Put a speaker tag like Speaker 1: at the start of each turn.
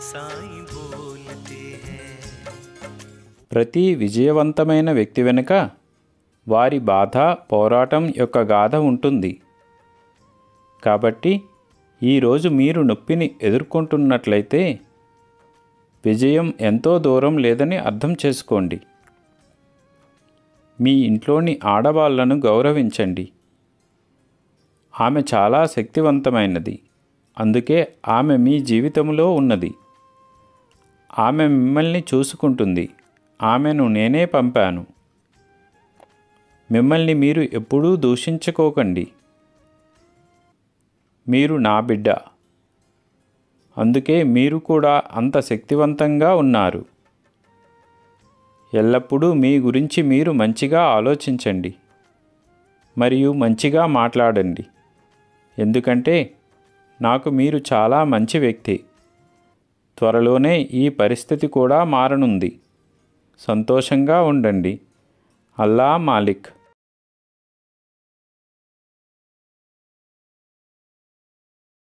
Speaker 1: साईं बोलते हैं।
Speaker 2: ప్రతి విజయవంతమైన వ్యక్తి వెనుక వారి బాధ పోరాటం యొక్క గాథ ఉంటుంది. కాబట్టి ఈరోజు మీరు నొప్పిని ఎదుర్కొంటున్నట్లయితే విజయం ఎంతో దూరం లేదని అర్థం చేసుకోండి. మీ ఇంట్లోని ఆడవాళ్లను గౌరవించండి. ఆమె చాలా శక్తివంతమైనది, అందుకే ఆమె మీ జీవితంలో ఉన్నది. ఆమె మిమ్మల్ని చూసుకుంటుంది. ఆమెను నేనే పంపాను. మిమ్మల్ని మీరు ఎప్పుడూ దూషించుకోకండి. మీరు నా బిడ్డ, అందుకే మీరు కూడా అంత శక్తివంతంగా ఉన్నారు. ఎల్లప్పుడూ మీ గురించి మీరు మంచిగా ఆలోచించండి మరియు మంచిగా మాట్లాడండి, ఎందుకంటే నాకు మీరు చాలా మంచి వ్యక్తి. త్వరలోనే ఈ పరిస్థితి కూడా మారనుంది. సంతోషంగా ఉండండి. అల్లా మాలిక్.